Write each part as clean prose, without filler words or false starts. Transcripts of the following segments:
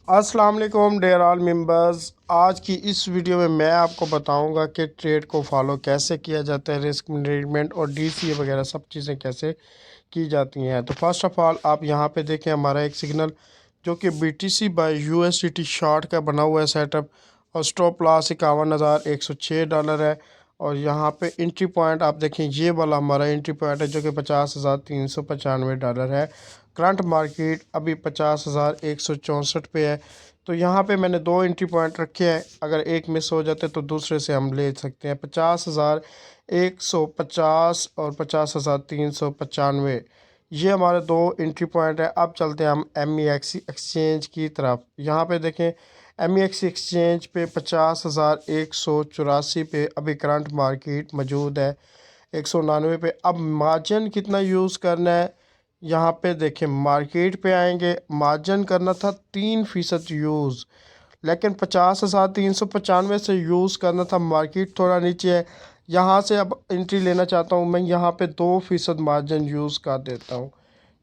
अस्सलाम वालेकुम dare all members. आज की इस वीडियो में मैं आपको बताऊंगा कि ट्रेड को फॉलो कैसे किया जाता है, रिस्क मैनेजमेंट और डीसीए वगैरह सब चीज़ें कैसे की जाती हैं। तो फर्स्ट ऑफ ऑल आप यहाँ पे देखें हमारा एक सिग्नल जो कि बीटीसी बाय यूएसडीटी शॉर्ट का बना हुआ है सेटअप, और स्टॉप लॉस $51,106 है। और यहाँ पे एंट्री पॉइंट आप देखें, ये वाला हमारा एंट्री पॉइंट है जो कि $50,395 है। करंट मार्केट अभी 50,164 पे है। तो यहाँ पे मैंने दो एंट्री पॉइंट रखे हैं, अगर एक मिस हो जाते तो दूसरे से हम ले सकते हैं। 50,150 और 50,395, ये हमारे दो एंट्री पॉइंट है। अब चलते हैं हम एक्सचेंज की तरफ। यहाँ पे देखें एक्सचेंज पे 50,184 पे अभी करंट मार्केट मौजूद है। 199 पे। अब मार्जिन कितना यूज़ करना है, यहाँ पे देखें मार्केट पे आएंगे, मार्जिन करना था 3% यूज़, लेकिन 50,395 से यूज़ करना था। मार्केट थोड़ा नीचे है, यहाँ से अब एंट्री लेना चाहता हूँ मैं। यहाँ पे 2% मार्जिन यूज़ कर देता हूँ।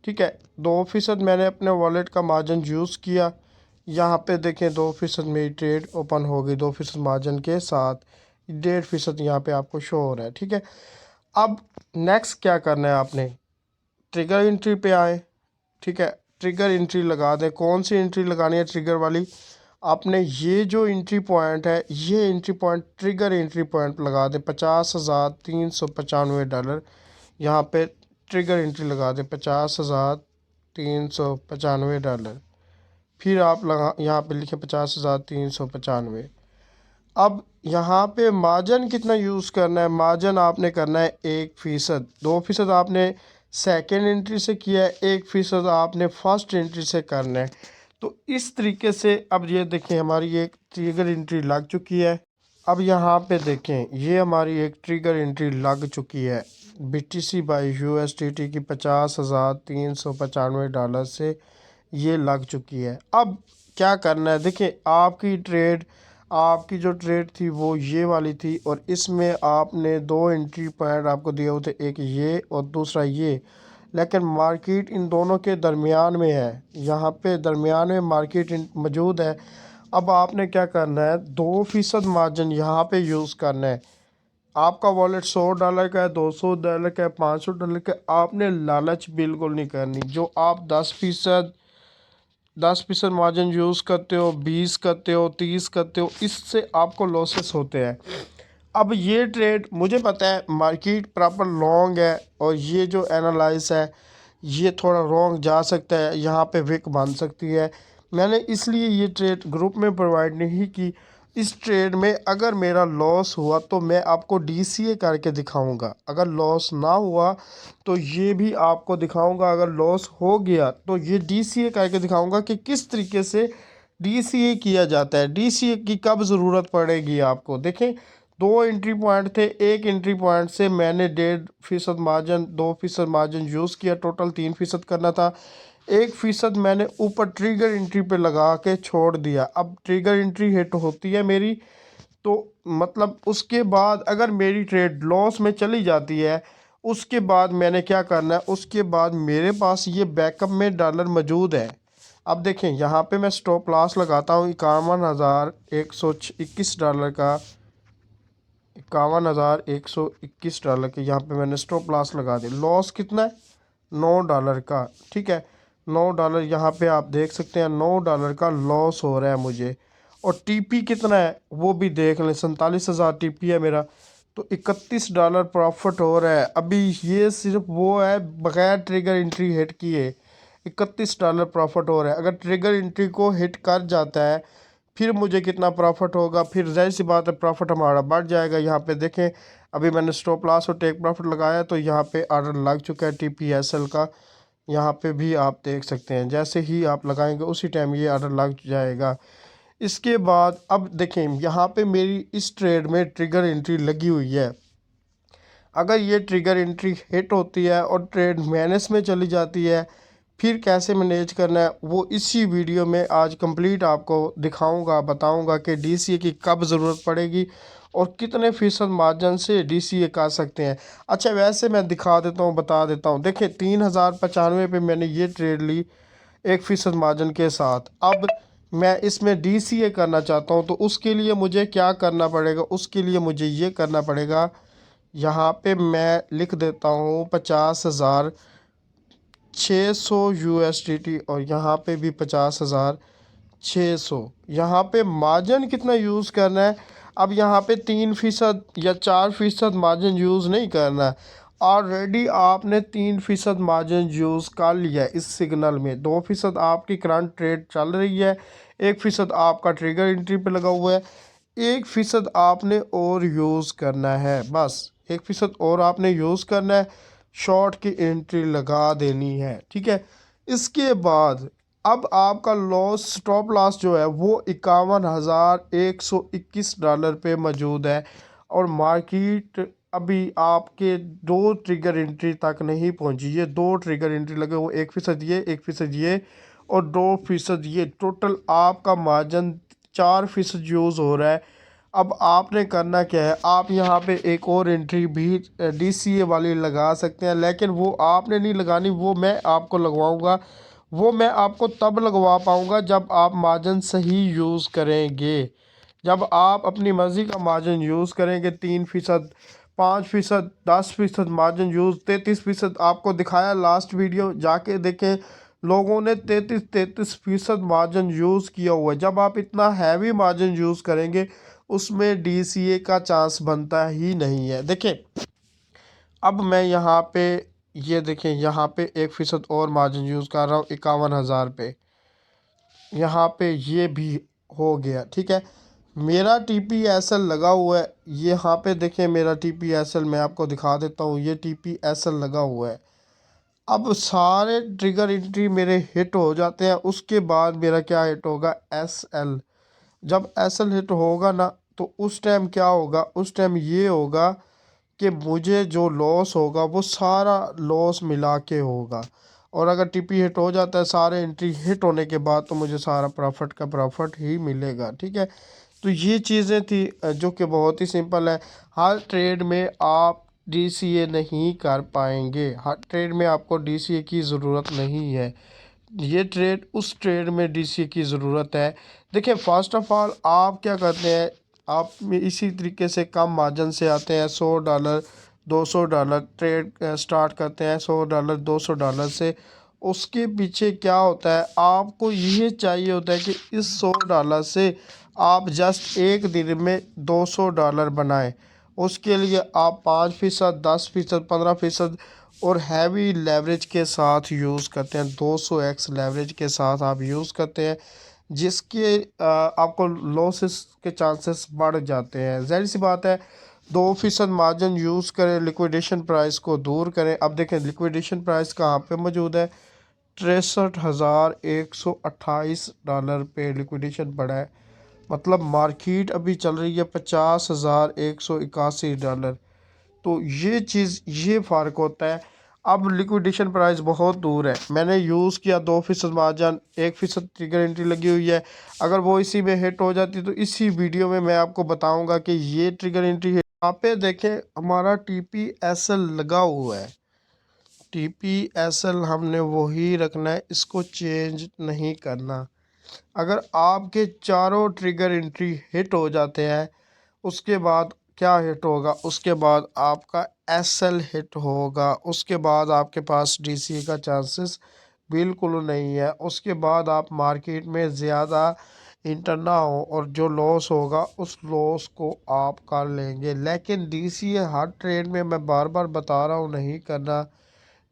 ठीक है, 2% मैंने अपने वॉलेट का मार्जिन यूज़ किया। यहाँ पे देखें 2% मेरी ट्रेड ओपन हो गई 2% मार्जिन के साथ। 1.5% यहाँ पे आपको शो हो रहा है। ठीक है, अब नेक्स्ट क्या करना है आपने, ट्रिगर एंट्री पे आए। ठीक है, ट्रिगर एंट्री लगा दें। कौन सी एंट्री लगानी है ट्रिगर वाली, आपने ये जो एंट्री पॉइंट है, ये entry point trigger entry point लगा दें $50,395। यहाँ पे ट्रिगर एंट्री लगा दें $50,395। फिर आप लगा यहाँ पे लिखें 50,395। अब यहाँ पे मार्जिन कितना यूज़ करना है, मार्जिन आपने करना है 1%। 2% आपने सेकेंड एंट्री से किया है, 1% आपने फर्स्ट एंट्री से करना है। तो इस तरीके से अब ये देखें हमारी एक ट्रिगर एंट्री लग चुकी है। अब यहाँ पे देखें ये हमारी एक ट्रिगर एंट्री लग चुकी है बीटीसी बाय यूएसडीटी की $50,395 से ये लग चुकी है। अब क्या करना है, देखें आपकी जो ट्रेड थी वो ये वाली थी, और इसमें आपने दो एंट्री पॉइंट आपको दिए हुए थे, एक ये और दूसरा ये, लेकिन मार्केट इन दोनों के दरमियान में है। यहाँ पे दरमियान में मार्केट मौजूद है। अब आपने क्या करना है, 2% मार्जिन यहाँ पे यूज़ करना है। आपका वॉलेट $100 का है, $200 का है, $500 का है, आपने लालच बिल्कुल नहीं करनी। जो आप 10% मार्जिन यूज़ करते हो, 20 करते हो, 30 करते हो, इससे आपको लॉसेस होते हैं। अब ये ट्रेड मुझे पता है मार्केट प्रॉपर लॉन्ग है, और ये जो एनालाइज है ये थोड़ा रॉन्ग जा सकता है, यहाँ पे विक बन सकती है। मैंने इसलिए ये ट्रेड ग्रुप में प्रोवाइड नहीं की। इस ट्रेड में अगर मेरा लॉस हुआ तो मैं आपको डीसीए करके दिखाऊंगा, अगर लॉस ना हुआ तो ये भी आपको दिखाऊंगा, अगर लॉस हो गया तो ये डीसीए करके दिखाऊंगा कि किस तरीके से डीसीए किया जाता है, डीसीए की कब ज़रूरत पड़ेगी आपको। देखें दो एंट्री पॉइंट थे, एक एंट्री पॉइंट से मैंने 1.5% मार्जिन 2% मार्जिन यूज़ किया, टोटल 3% करना था। 1% मैंने ऊपर ट्रिगर एंट्री पे लगा के छोड़ दिया। अब ट्रिगर एंट्री हिट होती है मेरी, तो मतलब उसके बाद अगर मेरी ट्रेड लॉस में चली जाती है, उसके बाद मैंने क्या करना है, उसके बाद मेरे पास ये बैकअप में डॉलर मौजूद है। अब देखें यहाँ पे मैं स्टॉप लॉस लगाता हूँ $51,121 का, $51,121 के यहाँ पे मैंने स्टॉप लॉस लगा दिया। लॉस कितना है, $9 का। ठीक है, $9 यहाँ पे आप देख सकते हैं, $9 का लॉस हो रहा है मुझे। और टीपी कितना है वो भी देख लें, 47,000 टीपी है मेरा, तो $31 प्रॉफिट हो रहा है। अभी ये सिर्फ वो है बगैर ट्रिगर एंट्री हिट किए, $31 प्रॉफिट हो रहा है। अगर ट्रिगर एंट्री को हिट कर जाता है फिर मुझे कितना प्रॉफिट होगा, फिर जाहिर सी बात है प्रॉफिट हमारा बढ़ जाएगा। यहाँ पे देखें अभी मैंने स्टॉप लॉस और टेक प्रॉफिट लगाया, तो यहाँ पे ऑर्डर लग चुका है टीपीएसएल का। यहाँ पे भी आप देख सकते हैं, जैसे ही आप लगाएंगे उसी टाइम ये ऑर्डर लग जाएगा। इसके बाद अब देखें यहाँ पे मेरी इस ट्रेड में ट्रिगर एंट्री लगी हुई है। अगर ये ट्रिगर एंट्री हिट होती है और ट्रेड माइनस में चली जाती है, फिर कैसे मैनेज करना है वो इसी वीडियो में आज कंप्लीट आपको दिखाऊंगा, बताऊंगा कि डीसीए की कब ज़रूरत पड़ेगी और कितने फ़ीसद मार्जिन से डीसीए कर सकते हैं। अच्छा वैसे मैं दिखा देता हूँ, बता देता हूँ। देखिए 3,095 पे मैंने ये ट्रेड ली 1% मार्जिन के साथ। अब मैं इसमें DCA करना चाहता हूँ, तो उसके लिए मुझे क्या करना पड़ेगा? उसके लिए मुझे ये करना पड़ेगा, यहाँ पे मैं लिख देता हूँ 50,600 USDT, और यहाँ पे भी 50,600। यहाँ पे मार्जिन कितना यूज़ करना है? अब यहाँ पे 3% या 4% मार्जिन यूज़ नहीं करना है। ऑलरेडी आपने 3% मार्जिन यूज़ कर लिया है इस सिग्नल में। 2% आपकी करंट ट्रेड चल रही है, 1% आपका ट्रिगर एंट्री पे लगा हुआ है, 1% आपने और यूज़ करना है। बस 1% और आपने यूज़ करना है, शॉर्ट की एंट्री लगा देनी है, ठीक है। इसके बाद अब आपका लॉस, स्टॉप लॉस जो है वो $51,121 पे मौजूद है, और मार्केट अभी आपके 2 ट्रिगर एंट्री तक नहीं पहुंची। ये 2 ट्रिगर एंट्री लगे हुए, 1% ये, 1% ये, और 2% ये। टोटल आपका मार्जिन 4% यूज़ हो रहा है। अब आपने करना क्या है, आप यहाँ पे एक और एंट्री भी DCA वाली लगा सकते हैं, लेकिन वो आपने नहीं लगानी, वो मैं आपको लगवाऊंगा। वो मैं आपको तब लगवा पाऊंगा जब आप मार्जिन सही यूज़ करेंगे। जब आप अपनी मर्ज़ी का मार्जिन यूज़ करेंगे, 3%, 5%, 10% मार्जिन यूज़, 33% आपको दिखाया लास्ट वीडियो, जाके देखें। लोगों ने 33% मार्जिन यूज़ किया हुआ है। जब आप इतना हैवी मार्जिन यूज़ करेंगे, उसमें DCA का चांस बनता ही नहीं है। देखें, अब मैं यहाँ पे, ये देखें, यहाँ पे 1% और मार्जिन यूज़ कर रहा हूँ 51,000 पे। यहाँ पे ये भी हो गया, ठीक है। मेरा TPSL लगा हुआ है, यहाँ पे देखें मेरा TPSL, मैं आपको दिखा देता हूँ। ये TPSL लगा हुआ है। अब सारे ट्रिगर एंट्री मेरे हिट हो जाते हैं, उसके बाद मेरा क्या हिट होगा? SL। जब SL हिट होगा ना, तो उस टाइम क्या होगा? उस टाइम ये होगा कि मुझे जो लॉस होगा वो सारा लॉस मिला के होगा। और अगर TP हिट हो जाता है सारे एंट्री हिट होने के बाद, तो मुझे सारा प्रॉफिट का प्रॉफिट ही मिलेगा, ठीक है। तो ये चीज़ें थी जो कि बहुत ही सिंपल है। हर ट्रेड में आप DCA नहीं कर पाएंगे, हर ट्रेड में आपको DCA की ज़रूरत नहीं है। ये ट्रेड, उस ट्रेड में DCA की ज़रूरत है। देखिए, फर्स्ट ऑफ ऑल आप क्या करते हैं, आप इसी तरीके से कम मार्जिन से आते हैं, $100, $200 ट्रेड स्टार्ट करते हैं, $100, $200 से। उसके पीछे क्या होता है, आपको ये चाहिए होता है कि इस $100 से आप जस्ट एक दिन में $200 बनाएं। उसके लिए आप 5%, 10%, 15% और हैवी लेवरेज के साथ यूज़ करते हैं। 200x लेवरेज के साथ आप यूज़ करते हैं, जिसके आपको लॉसेस के चांसेस बढ़ जाते हैं। ज़ाहिर सी बात है, 2% मार्जिन यूज़ करें, लिक्विडेशन प्राइस को दूर करें। अब देखें लिक्विडेशन प्राइस कहाँ पे मौजूद है? $63,128 पे लिक्विडेशन पड़ा है। मतलब मार्केट अभी चल रही है $50,181। तो ये चीज़, ये फ़र्क होता है। अब लिक्विडेशन प्राइस बहुत दूर है, मैंने यूज़ किया 2% मार्जिन, 1% ट्रिगर एंट्री लगी हुई है। अगर वो इसी में हिट हो जाती, तो इसी वीडियो में मैं आपको बताऊंगा कि ये ट्रिगर एंट्री है। यहाँ पे देखें हमारा TPSL लगा हुआ है। TPSL हमने वही रखना है, इसको चेंज नहीं करना। अगर आपके चारों ट्रिगर एंट्री हिट हो जाते हैं, उसके बाद क्या हिट होगा? उसके बाद आपका SL हिट होगा। उसके बाद आपके पास DCA का चांसेस बिल्कुल नहीं है। उसके बाद आप मार्केट में ज़्यादा इंटर ना हो, और जो लॉस होगा उस लॉस को आप कर लेंगे। लेकिन DCA हर ट्रेड में, मैं बार बार बता रहा हूँ, नहीं करना।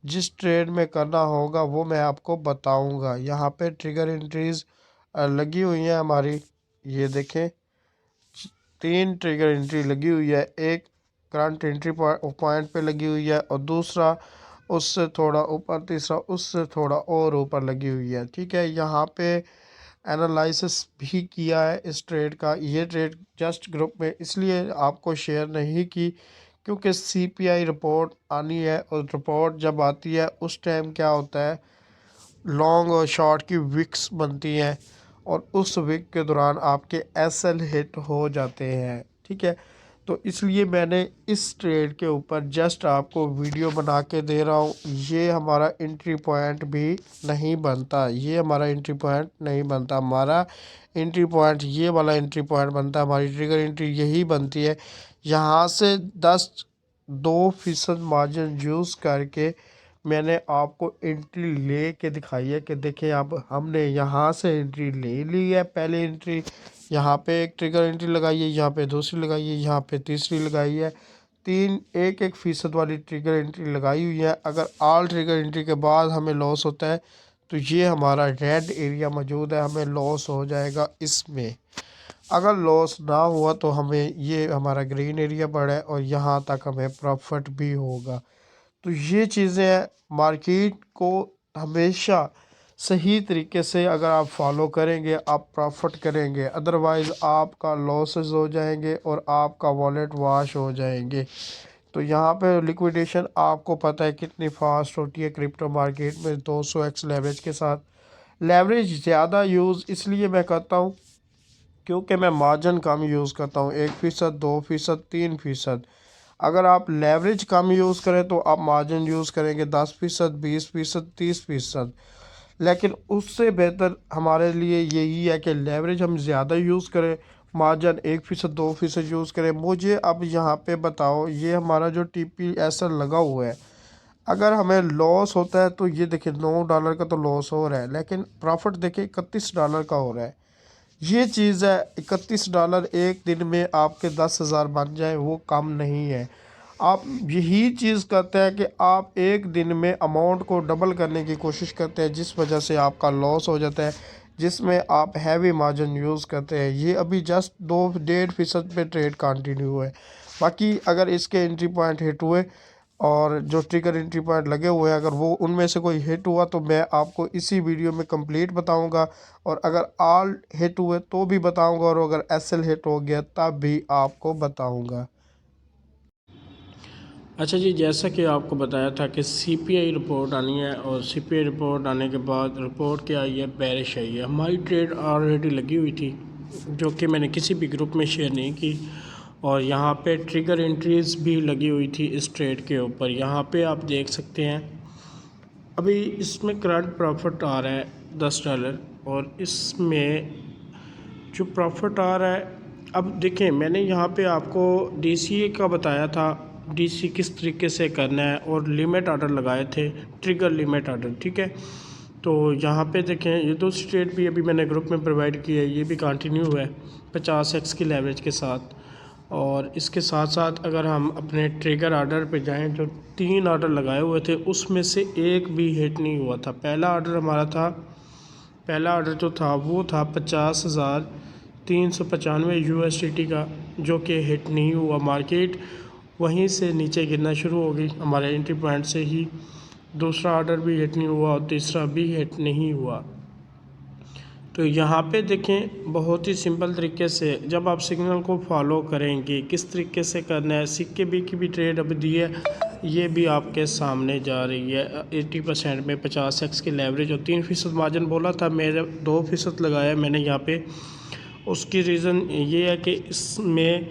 जिस ट्रेड में करना होगा वो मैं आपको बताऊंगा। यहाँ पे ट्रिगर एंट्रीज लगी हुई हैं हमारी, ये देखें, 3 ट्रिगर एंट्री लगी हुई है। एक करंट एंट्री पॉइंट पे लगी हुई है, और दूसरा उससे थोड़ा ऊपर, तीसरा उससे थोड़ा और ऊपर लगी हुई है, ठीक है। यहाँ पे एनालिसिस भी किया है इस ट्रेड का। ये ट्रेड जस्ट ग्रुप में इसलिए आपको शेयर नहीं की क्योंकि CPI रिपोर्ट आनी है, और रिपोर्ट जब आती है उस टाइम क्या होता है, लॉन्ग और शॉर्ट की विक्स बनती हैं, और उस विक के दौरान आपके SL हिट हो जाते हैं, ठीक है। तो इसलिए मैंने इस ट्रेड के ऊपर जस्ट आपको वीडियो बना के दे रहा हूँ। ये हमारा एंट्री पॉइंट भी नहीं बनता, ये हमारा एंट्री पॉइंट नहीं बनता। हमारा एंट्री पॉइंट ये वाला एंट्री पॉइंट बनता है, हमारी ट्रिगर एंट्री यही बनती है। यहाँ से 2% मार्जिन यूज़ करके मैंने आपको एंट्री ले के दिखाई है कि देखिए अब हमने यहाँ से एंट्री ले ली है। पहले एंट्री यहाँ पे एक ट्रिगर एंट्री लगाई है, यहाँ पे दूसरी लगाई है, यहाँ पे तीसरी लगाई है। 1% वाली ट्रिगर एंट्री लगाई हुई है। अगर ऑल ट्रिगर एंट्री के बाद हमें लॉस होता है तो ये हमारा रेड एरिया मौजूद है, हमें लॉस हो जाएगा इसमें। अगर लॉस ना हुआ तो हमें ये हमारा ग्रीन एरिया पड़ा है और यहाँ तक हमें प्रॉफिट भी होगा। तो ये चीज़ें हैं, मार्केट को हमेशा सही तरीके से अगर आप फॉलो करेंगे आप प्रॉफिट करेंगे, अदरवाइज़ आपका लॉसेस हो जाएंगे और आपका वॉलेट वॉश हो जाएंगे। तो यहाँ पे लिक्विडेशन आपको पता है कितनी फास्ट होती है क्रिप्टो मार्केट में, 200x लेवरेज के साथ। लेवरेज ज़्यादा यूज़ इसलिए मैं करता हूँ क्योंकि मैं मार्जिन कम यूज़ करता हूँ, 1%, 2%, 3%। अगर आप लेवरेज कम यूज़ करें तो आप मार्जिन यूज़ करेंगे 10%, 20%, 30%। लेकिन उससे बेहतर हमारे लिए यही है कि लेवरेज हम ज़्यादा यूज़ करें, मार्जिन 1%, 2% यूज़ करें। मुझे अब यहाँ पे बताओ, ये हमारा जो TPSL लगा हुआ है, अगर हमें लॉस होता है तो ये देखिए $9 का तो लॉस हो रहा है, लेकिन प्रॉफिट देखिए $31 का हो रहा है। ये चीज़ है, $31 एक दिन में आपके 10,000 बन जाए वो कम नहीं है। आप यही चीज़ करते हैं कि आप एक दिन में अमाउंट को डबल करने की कोशिश करते हैं, जिस वजह से आपका लॉस हो जाता है, जिसमें आप हैवी मार्जिन यूज़ करते हैं। ये अभी जस्ट 2-1.5% पे ट्रेड कंटिन्यू है। बाकी अगर इसके एंट्री पॉइंट हिट हुए और जो ट्रिगर एंट्री पॉइंट लगे हुए हैं, अगर वो उनमें से कोई हिट हुआ तो मैं आपको इसी वीडियो में कंप्लीट बताऊंगा, और अगर ऑल हिट हुए तो भी बताऊंगा, और अगर SL हिट हो गया तब भी आपको बताऊंगा। अच्छा जी, जैसा कि आपको बताया था कि CPI रिपोर्ट आनी है और CPI रिपोर्ट आने के बाद रिपोर्ट क्या आई है, बेरिश आई है। हमारी ट्रेड ऑलरेडी लगी हुई थी जो कि मैंने किसी भी ग्रुप में शेयर नहीं की, और यहाँ पे ट्रिगर एंट्रीज भी लगी हुई थी इस ट्रेड के ऊपर। यहाँ पे आप देख सकते हैं अभी इसमें करंट प्रॉफिट आ रहा है $10, और इसमें जो प्रॉफिट आ रहा है, अब देखें मैंने यहाँ पे आपको DCA का बताया था, DC किस तरीके से करना है, और लिमिट ऑर्डर लगाए थे, ट्रिगर लिमिट ऑर्डर, ठीक है। तो यहाँ पे देखें ये दूसरी ट्रेड भी अभी मैंने ग्रुप में प्रोवाइड की है, ये भी कंटिन्यू है 50x की लेवरेज के साथ। और इसके साथ साथ अगर हम अपने ट्रिगर ऑर्डर पे जाएं, जो 3 ऑर्डर लगाए हुए थे उसमें से एक भी हिट नहीं हुआ था। पहला ऑर्डर जो था वो था 50,395 USDT का, जो कि हिट नहीं हुआ। मार्केट वहीं से नीचे गिरना शुरू हो गई हमारे एंट्री पॉइंट से ही। दूसरा ऑर्डर भी हिट नहीं हुआ और तीसरा भी हिट नहीं हुआ। तो यहाँ पे देखें बहुत ही सिंपल तरीके से जब आप सिग्नल को फॉलो करेंगे किस तरीके से करना है। सिक्के बी की भी ट्रेड अभी दी है, ये भी आपके सामने जा रही है 80% में 50x की लेवरेज, और 3% मार्जिन बोला था, मेरे 2% लगाया मैंने यहाँ पे। उसकी रीज़न ये है कि इसमें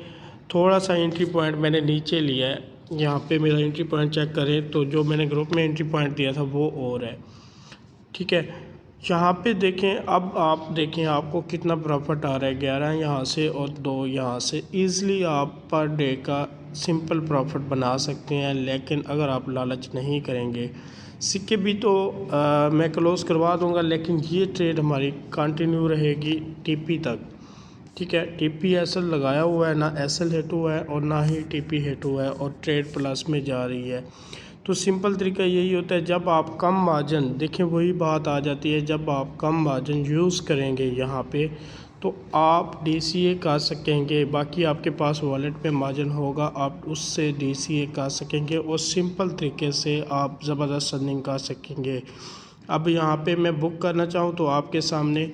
थोड़ा सा एंट्री पॉइंट मैंने नीचे लिया है। यहाँ पे मेरा एंट्री पॉइंट चेक करें तो जो मैंने ग्रुप में एंट्री पॉइंट दिया था वो और है, ठीक है। यहाँ पे देखें, अब आप देखें आपको कितना प्रॉफिट आ रहा है, 11 यहाँ से और 2 यहाँ से। ईज़िली आप पर डे का सिंपल प्रॉफिट बना सकते हैं, लेकिन अगर आप लालच नहीं करेंगे। सिक्के भी तो मैं क्लोज़ करवा दूंगा, लेकिन ये ट्रेड हमारी कंटिन्यू रहेगी TP तक, ठीक है। TPSL लगाया हुआ है, ना SL हिट हुआ है और ना ही TP हिट हुआ है, और ट्रेड प्लस में जा रही है। तो सिंपल तरीका यही होता है, जब आप कम मार्जिन, देखें वही बात आ जाती है, जब आप कम मार्जिन यूज़ करेंगे यहाँ पे तो आप DCA कर सकेंगे। बाकी आपके पास वॉलेट पे मार्जिन होगा, आप उससे DCA कर सकेंगे और सिंपल तरीके से आप ज़बरदस्त अर्निंग कर सकेंगे। अब यहाँ पे मैं बुक करना चाहूँ तो आपके सामने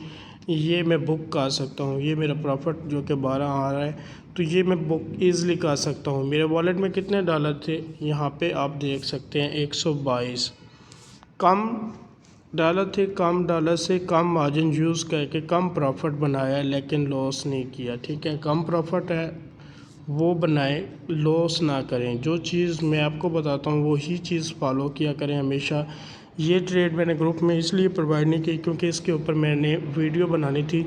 ये मैं बुक कर सकता हूँ। ये मेरा प्रॉफिट जो कि 12 आ रहा है, तो ये मैं बुक ईज़िली कर सकता हूँ। मेरे वॉलेट में कितने डॉलर थे यहाँ पे आप देख सकते हैं, 122। कम डॉलर थे, कम डॉलर से कम मार्जिन यूज़ करके कम प्रॉफिट बनाया, लेकिन लॉस नहीं किया, ठीक है। कम प्रॉफिट है वो बनाएं, लॉस ना करें। जो चीज़ मैं आपको बताता हूँ वही चीज़ फॉलो किया करें हमेशा। ये ट्रेड मैंने ग्रुप में इसलिए प्रोवाइड नहीं की क्योंकि इसके ऊपर मैंने वीडियो बनानी थी,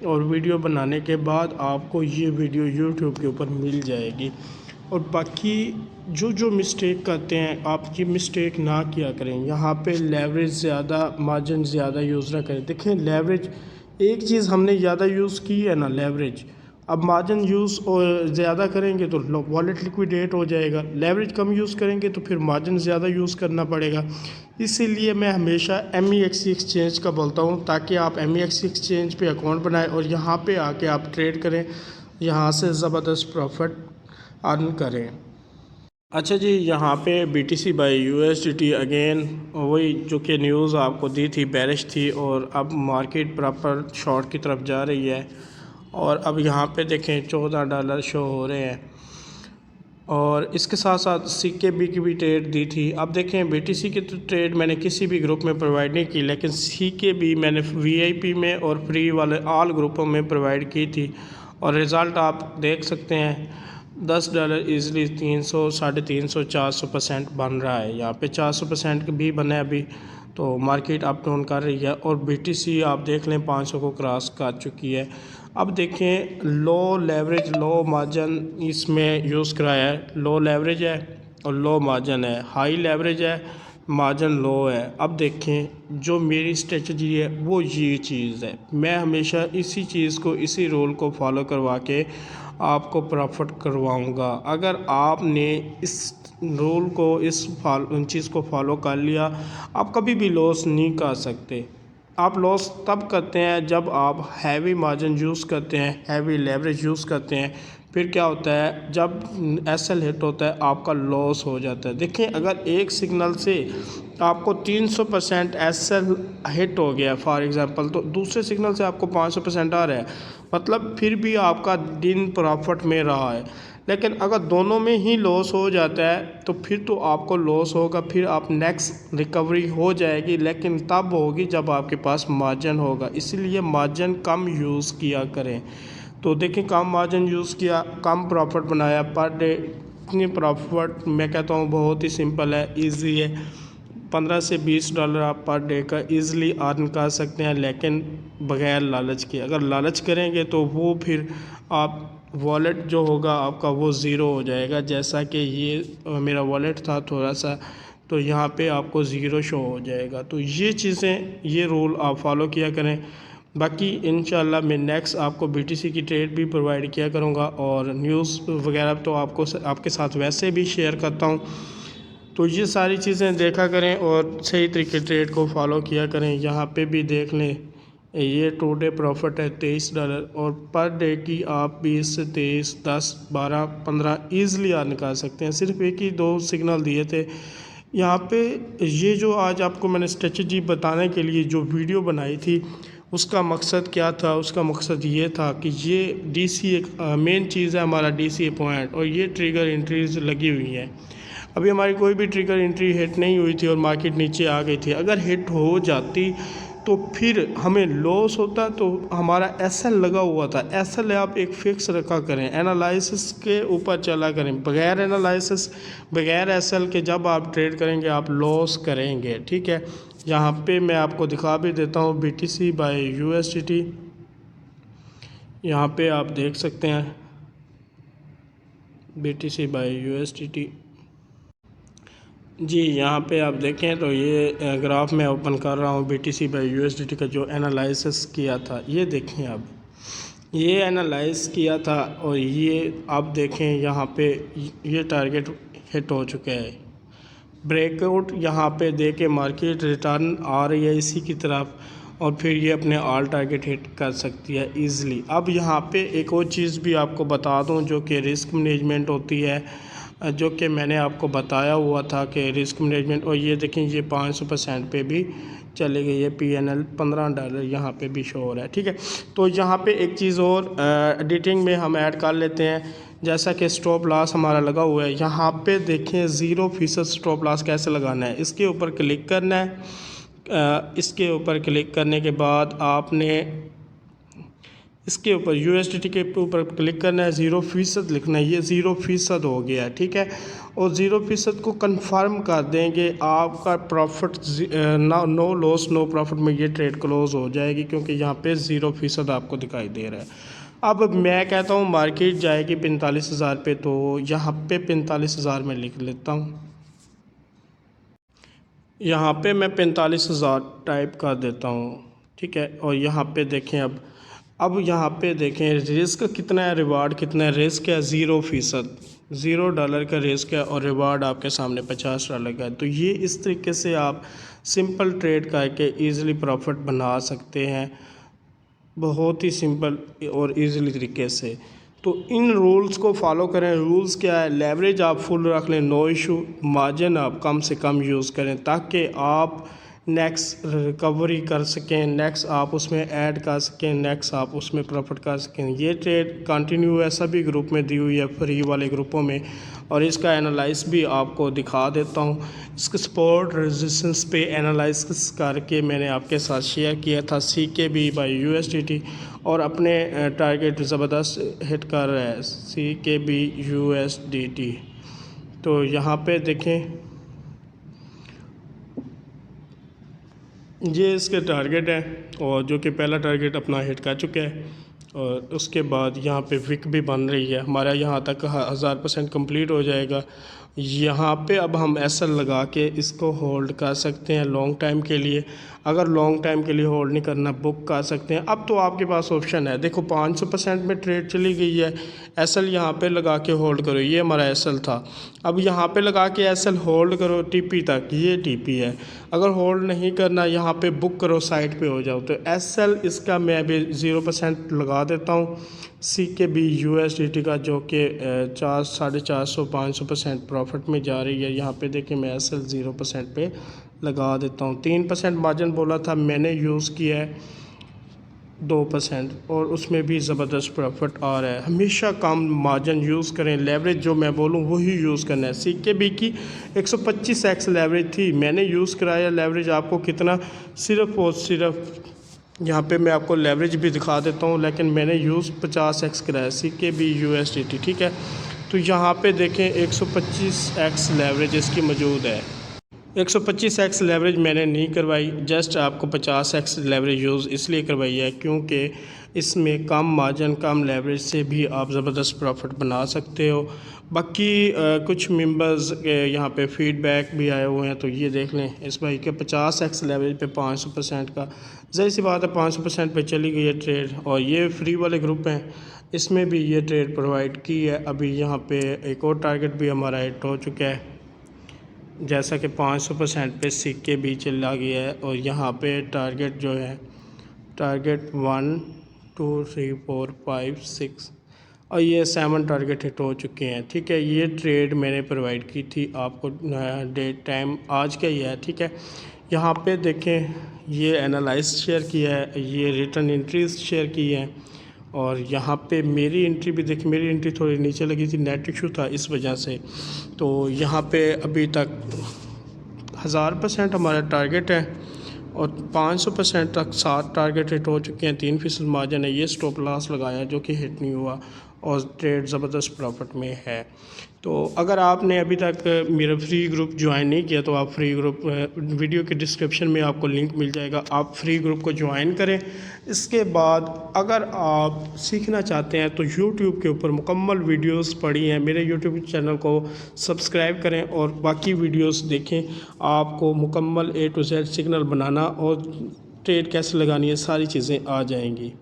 और वीडियो बनाने के बाद आपको ये वीडियो यूट्यूब के ऊपर मिल जाएगी। और बाकी जो जो मिस्टेक करते हैं आप ये मिस्टेक ना किया करें। यहाँ पे लेवरेज ज़्यादा, मार्जिन ज़्यादा यूज़ ना करें। देखें लेवरेज, एक चीज़ हमने ज़्यादा यूज़ की है ना लेवरेज, अब मार्जिन यूज़ और ज़्यादा करेंगे तो वॉलेट लिक्विडेट हो जाएगा, लेवरेज कम यूज़ करेंगे तो फिर मार्जिन ज़्यादा यूज़ करना पड़ेगा। इसीलिए मैं हमेशा MEXC एक्सचेंज का बोलता हूँ, ताकि आप MEXC एक्सचेंज पे अकाउंट बनाएं और यहाँ पे आके आप ट्रेड करें, यहाँ से ज़बरदस्त प्रॉफिट अर्न करें। अच्छा जी, यहाँ पे BTC बाई USDT अगेन वही जो कि न्यूज़ आपको दी थी बेरिश थी, और अब मार्केट प्रॉपर शॉर्ट की तरफ जा रही है। और अब यहाँ पे देखें $14 शो हो रहे हैं, और इसके साथ साथ CKB की भी ट्रेड दी थी। अब देखें BTC की तो ट्रेड मैंने किसी भी ग्रुप में प्रोवाइड नहीं की, लेकिन CKB मैंने VIP में और फ्री वाले ऑल ग्रुपों में प्रोवाइड की थी, और रिज़ल्ट आप देख सकते हैं। $10 ईज़िली 300, 350, 400% बन रहा है। यहाँ पे 400% भी बना है अभी, तो मार्केट अप डाउन कर रही है। और BTC आप देख लें 500 को क्रॉस कर चुकी है। अब देखें लो लेवरेज लो मार्जिन इसमें यूज़ कराया है। लो लेवरेज है और लो मार्जिन है, हाई लेवरेज है, मार्जिन लो है। अब देखें जो मेरी स्ट्रेटजी है वो ये चीज़ है, मैं हमेशा इसी चीज़ को, इसी रूल को फॉलो करवा के आपको प्रॉफिट करवाऊंगा। अगर आपने इस रूल को, इस चीज़ को फॉलो कर लिया, आप कभी भी लॉस नहीं कर सकते। आप लॉस तब करते हैं जब आप हैवी मार्जिन यूज़ करते हैं, हैवी लेवरेज यूज़ करते हैं। फिर क्या होता है, जब SL हिट होता है आपका लॉस हो जाता है। देखिए अगर एक सिग्नल से आपको 300% SL हिट हो गया फॉर एग्ज़ाम्पल, तो दूसरे सिग्नल से आपको 500% आ रहा है, मतलब फिर भी आपका दिन प्रॉफिट में रहा है। लेकिन अगर दोनों में ही लॉस हो जाता है तो फिर तो आपको लॉस होगा, फिर आप नेक्स्ट रिकवरी हो जाएगी, लेकिन तब होगी जब आपके पास मार्जिन होगा। इसीलिए मार्जिन कम यूज़ किया करें। तो देखिए कम मार्जिन यूज़ किया, कम प्रॉफिट बनाया पर डे। इतनी प्रॉफिट मैं कहता हूँ बहुत ही सिंपल है, इजी है। $15 से $20 आप पर डे का ईज़िली अर्न कर सकते हैं, लेकिन बग़ैर लालच के। अगर लालच करेंगे तो वो फिर आप वॉलेट जो होगा आपका वो ज़ीरो हो जाएगा। जैसा कि ये मेरा वॉलेट था थोड़ा सा, तो यहाँ पे आपको ज़ीरो शो हो जाएगा। तो ये चीज़ें, ये रूल आप फॉलो किया करें। बाकी इंशाल्लाह मैं नेक्स्ट आपको BTC की ट्रेड भी प्रोवाइड किया करूँगा, और न्यूज़ वगैरह तो आपके साथ वैसे भी शेयर करता हूँ। तो ये सारी चीज़ें देखा करें और सही तरीके ट्रेड को फॉलो किया करें। यहाँ पे भी देख लें, ये टू डे प्रॉफिट है $23, और पर डे की आप 20 से 23, 10, 12, 15 ईज़िली अर्न कर सकते हैं। सिर्फ एक ही दो सिग्नल दिए थे यहाँ पे। ये जो आज आपको मैंने स्ट्रेटजी बताने के लिए जो वीडियो बनाई थी, उसका मकसद क्या था? उसका मकसद ये था कि ये DC एक मेन चीज़ है हमारा DC पॉइंट, और ये ट्रिगर एंट्रीज लगी हुई हैं। अभी हमारी कोई भी ट्रिगर एंट्री हिट नहीं हुई थी और मार्केट नीचे आ गई थी। अगर हिट हो जाती तो फिर हमें लॉस होता, तो हमारा SL लगा हुआ था। SL आप एक फ़िक्स रखा करें, एनालिसिस के ऊपर चला करें। बगैर एनालिसिस, बगैर SL के जब आप ट्रेड करेंगे आप लॉस करेंगे, ठीक है। यहाँ पे मैं आपको दिखा भी देता हूँ BTC बाई USDT, यहाँ पे आप देख सकते हैं BTC बाई USDT जी। यहाँ पे आप देखें तो ये ग्राफ मैं ओपन कर रहा हूँ BTC बाई USDT का जो एनालिसिस किया था। ये देखें, अब ये एनालाइज किया था, और ये आप देखें यहाँ पे ये टारगेट हिट हो चुका है। ब्रेकआउट यहाँ पे दे के मार्केट रिटर्न आ रही है इसी की तरफ, और फिर ये अपने ऑल टारगेट हिट कर सकती है ईज़िली। अब यहाँ पे एक और चीज़ भी आपको बता दूँ जो कि रिस्क मैनेजमेंट होती है, जो कि मैंने आपको बताया हुआ था कि रिस्क मैनेजमेंट। और ये देखें ये 500% पे भी चले गई है। PNL $15 यहाँ पे भी शो हो रहा है, ठीक है। तो यहाँ पे एक चीज़ और एडिटिंग में हम ऐड कर लेते हैं, जैसा कि स्टॉप लॉस हमारा लगा हुआ है। यहाँ पे देखें 0% स्टॉप लॉस कैसे लगाना है। इसके ऊपर क्लिक करना है। इसके ऊपर क्लिक करने के बाद आपने इसके ऊपर USDT के ऊपर क्लिक करना है, 0% लिखना है, ये 0% हो गया है, ठीक है। और 0% को कंफर्म कर देंगे, आपका profit no loss no profit में ये ट्रेड क्लोज हो जाएगी, क्योंकि यहाँ पे 0% आपको दिखाई दे रहा है। अब मैं कहता हूँ मार्केट जाएगी 45,000 पे, तो यहाँ पे 45,000 में लिख लेता हूँ। यहाँ पे मैं 45,000 टाइप कर देता हूँ, ठीक है। और यहाँ पे देखें, अब यहाँ पे देखें रिस्क कितना है, रिवार्ड कितना है। रिस्क है $0, $0 का रिस्क है, और रिवार्ड आपके सामने $50 का है। तो ये इस तरीके से आप सिंपल ट्रेड करके इजीली प्रॉफिट बना सकते हैं, बहुत ही सिंपल और इजीली तरीके से। तो इन रूल्स को फॉलो करें। रूल्स क्या है, लेवरेज आप फुल रख लें, नो इशू। मार्जिन आप कम से कम यूज़ करें, ताकि आप नेक्स्ट रिकवरी कर सकें, नेक्स्ट आप उसमें ऐड कर सकें, नेक्स्ट आप उसमें प्रॉफिट कर सकें। ये ट्रेड कंटिन्यू है, सभी ग्रुप में दी हुई है, फ्री वाले ग्रुपों में, और इसका एनालाइज भी आपको दिखा देता हूँ। इसके सपोर्ट रेजिस्टेंस पे एनालाइसिस करके मैंने आपके साथ शेयर किया था, CKB बाय USDT, और अपने टारगेट ज़बरदस्त हिट कर रहा है CKB USDT। तो यहाँ पे देखें, ये इसके टारगेट है, और जो कि पहला टारगेट अपना हिट कर चुका है। और उसके बाद यहाँ पे विक भी बन रही है, हमारा यहाँ तक 1000% कंप्लीट हो जाएगा। यहाँ पे अब हम SL लगा के इसको होल्ड कर सकते हैं लॉन्ग टाइम के लिए। अगर लॉन्ग टाइम के लिए होल्ड नहीं करना, बुक कर सकते हैं। अब तो आपके पास ऑप्शन है, देखो 500% में ट्रेड चली गई है, SL यहाँ पे लगा के होल्ड करो, ये हमारा SL था। अब यहाँ पे लगा के SL होल्ड करो TP तक, ये TP है। अगर होल्ड नहीं करना, यहाँ पे बुक करो, साइड पे हो जाओ। तो SL इसका मैं भी 0% लगा देता हूँ, CKB USDT का, जो कि 400-450-500% प्रॉफिट में जा रही है। यहाँ पे देखिए मैं SL 0% पे लगा देता हूँ। 3% मार्जिन बोला था, मैंने यूज़ किया है 2%, और उसमें भी ज़बरदस्त प्रॉफिट आ रहा है। हमेशा कम मार्जिन यूज़ करें, लेवरेज जो मैं बोलूँ वही यूज़ करना है। CKB की 125x लेवरेज थी, मैंने यूज़ कराया लेवरेज आपको कितना, सिर्फ़ और सिर्फ यहाँ पे मैं आपको लेवरेज भी दिखा देता हूँ, लेकिन मैंने यूज़ 50x कराया CKB USDT, ठीक है। तो यहाँ पे देखें 125x लेवरेज इसकी मौजूद है। 125x लेवरेज मैंने नहीं करवाई, जस्ट आपको 50x लेवरेज यूज़ इसलिए करवाई है क्योंकि इसमें कम मार्जिन कम लेवरेज से भी आप ज़बरदस्त प्रॉफिट बना सकते हो। बाकी कुछ मेंबर्स के यहाँ पे फीडबैक भी आए हुए हैं, तो ये देख लें इस भाई के 50x लेवरेज पे 500% का, ज़ाहिर सी बात है 500% पे चली गई है ट्रेड। और ये फ्री वाले ग्रुप हैं, इसमें भी ये ट्रेड प्रोवाइड की है। अभी यहाँ पे एक और टारगेट भी हमारा हिट हो चुका है, जैसा कि 500% पे CKB चला गया है। और यहाँ पे टारगेट जो है, टारगेट 1 2 3 4 5 6 और ये 7 टारगेट हिट हो चुके हैं, ठीक है। ये ट्रेड मैंने प्रोवाइड की थी आपको, डेट टाइम आज का ही है, ठीक है। यहाँ पे देखें, ये एनालाइज शेयर किया है, ये रिटर्न एंट्रीज शेयर की है। और यहाँ पे मेरी एंट्री भी देखिए, मेरी एंट्री थोड़ी नीचे लगी थी, नेट इशू था इस वजह से। तो यहाँ पे अभी तक 1000% हमारा टारगेट है, और 500% तक 7 टारगेट हिट हो चुके हैं, 3% मार्जिन है। ये स्टॉप लॉस लगाया जो कि हिट नहीं हुआ, और ट्रेड ज़बरदस्त प्रॉफिट में है। तो अगर आपने अभी तक मेरा फ्री ग्रुप ज्वाइन नहीं किया, तो आप फ्री ग्रुप, वीडियो के डिस्क्रिप्शन में आपको लिंक मिल जाएगा, आप फ्री ग्रुप को ज्वाइन करें। इसके बाद अगर आप सीखना चाहते हैं तो यूट्यूब के ऊपर मुकम्मल वीडियोस पड़ी हैं, मेरे यूट्यूब चैनल को सब्सक्राइब करें और बाकी वीडियोस देखें। आपको मुकम्मल A to Z सिग्नल बनाना और ट्रेड कैसे लगानी है, सारी चीज़ें आ जाएंगी।